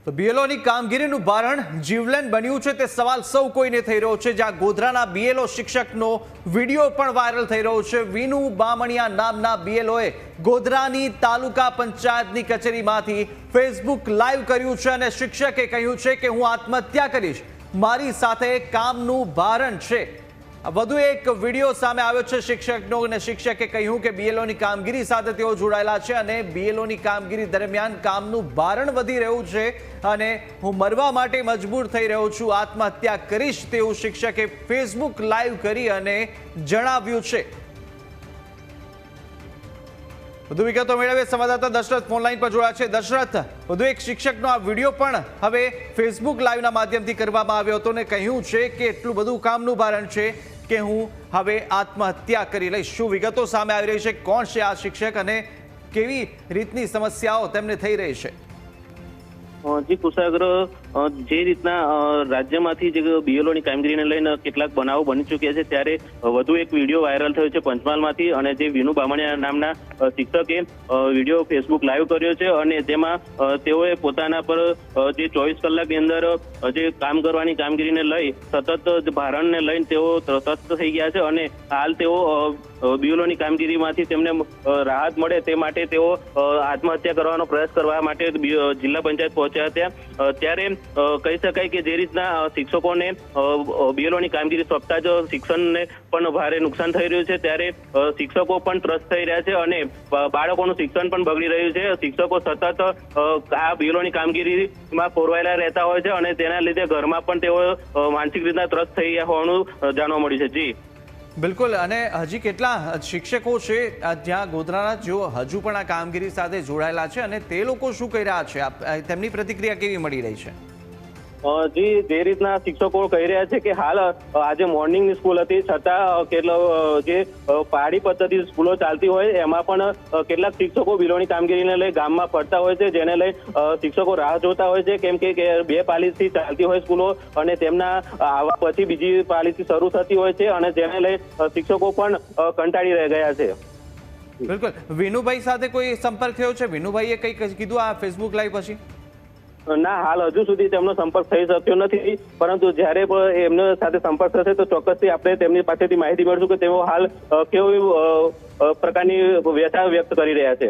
તો બીએલઓની કામગીરીનું ભારણ જીવલેણ બન્યું છે તે સવાલ સૌ કોઈને થઈ રહ્યો છે, જ્યાં ગોધરાના બીએલઓ શિક્ષકનો વિડીયો પણ વાયરલ થઈ રહ્યો છે। વિનુ બામણિયા નામના બીએલઓએ ગોધરાની તાલુકા પંચાયતની કચેરીમાંથી ફેસબુક લાઈવ કર્યું છે અને શિક્ષકે કહ્યું છે કે હું આત્મહત્યા કરીશ, મારી સાથે કામનું ભારણ છે। વધુ એક વિડીયો સામે આવ્યો છે શિક્ષકનો અને શિક્ષકે કહ્યું કે બીએલઓની કામગીરી સાથે તેઓ જોડાયેલા છે અને બીએલઓની કામગીરી દરમિયાન કામનું ભારણ વધી રહ્યું છે અને હું મરવા માટે મજબૂર થઈ રહ્યો છું, આત્મહત્યા કરીશ તેવું શિક્ષકે ફેસબુક લાઈવ કરી અને જણાવ્યું છે। વધુ વિગતો મેળવે સંવાદદાતા દશરથ ફોનલાઈન પર જોડાયા છે। દશરથ, વધુ એક શિક્ષકનો આ વિડીયો પણ હવે ફેસબુક લાઈવના માધ્યમથી કરવામાં આવ્યો હતો અને કહ્યું છે કે એટલું બધું કામનું ભારણ છે કે હું હવે આત્મહત્યા કરી લઈશ। શું વિગતો સામે આવી રહી છે? કોણ છે આ શિક્ષક અને કેવી રીતની સમસ્યાઓ તેમને થઈ રહી છે? જી કુશાગ્ર, જે રીતના રાજ્યમાંથી જે બીએલઓની કામગીરીને લઈને કેટલાક બનાવો બની ચૂક્યા છે, ત્યારે વધુ એક વિડીયો વાયરલ થયો છે પંચમહાલમાંથી અને જે વિનુ બામણિયા નામના શિક્ષકે વિડીયો ફેસબુક લાઈવ કર્યો છે અને તેમાં તેઓએ પોતાના પર જે 24 કલાકની અંદર જે કામ કરવાની કામગીરીને લઈ સતત ભારણને લઈને તેઓ ત્રસ્ત થઈ ગયા છે અને હાલ તેઓ બીએલઓની કામગીરીમાંથી તેમને રાહત મળે તે માટે તેઓ આત્મહત્યા કરવાનો પ્રયાસ કરવા માટે જિલ્લા પંચાયત પહોંચ્યા હતા। ત્યારે કહી શકાય કે જે રીતના શિક્ષકોને બીએલઓની કામગીરી સોંપતા જ શિક્ષણને પણ ભારે નુકસાન થઈ રહ્યું છે, ત્યારે શિક્ષકો પણ ત્રસ્ત થઈ રહ્યા છે અને બાળકોનું શિક્ષણ પણ બગડી રહ્યું છે। શિક્ષકો સતત આ બીએલઓની કામગીરીમાં પોરવાયેલા રહેતા હોય છે અને તેના લીધે ઘરમાં પણ તેઓ માનસિક રીતના ત્રસ્ત થઈ ગયા હોવાનું જાણવા મળ્યું છે। જી બિલકુલ, અને હજી કેટલા શિક્ષકો છે જ્યાં ગોધરાના જેઓ હજુ પણ આ કામગીરી સાથે જોડાયેલા છે અને તે લોકો શું કહી રહ્યા છે? તેમની પ્રતિક્રિયા કેવી મળી રહી છે? જી, જે રીતના શિક્ષકો કહી રહ્યા છે કે હાલ આજે મોર્નિંગની સ્કૂલ હતી છતાં જે પહાડી પદ્ધતિ સ્કૂલો ચાલતી હોય એમાં પણ કેટલાક શિક્ષકો બીએલઓની કામગીરીને લઈ ગામમાં ફરતા હોય છે, જેને લઈ શિક્ષકો રાહ જોતા હોય છે, કેમ કે 2 પાલીથી ચાલતી હોય સ્કૂલો અને તેમના આવવા પછી બીજી પાલીથી શરૂ થતી હોય છે અને જેને લઈ શિક્ષકો પણ કંટાળી રહી ગયા છે। બિલકુલ, વિનુભાઈ સાથે કોઈ સંપર્ક થયો છે? વિનુભાઈએ કંઈ કીધું આ ફેસબુક લાઈવ પછી? ના, હાલ હજુ સુધી તેમનો સંપર્ક થઈ શક્યો નથી, પરંતુ જ્યારે પણ એમના સાથે સંપર્ક થશે તો ચોક્કસથી આપણે તેમની પાસેથી માહિતી મેળવશું કે તેઓ હાલ કેવી પ્રકારની વ્યથા વ્યક્ત કરી રહ્યા છે।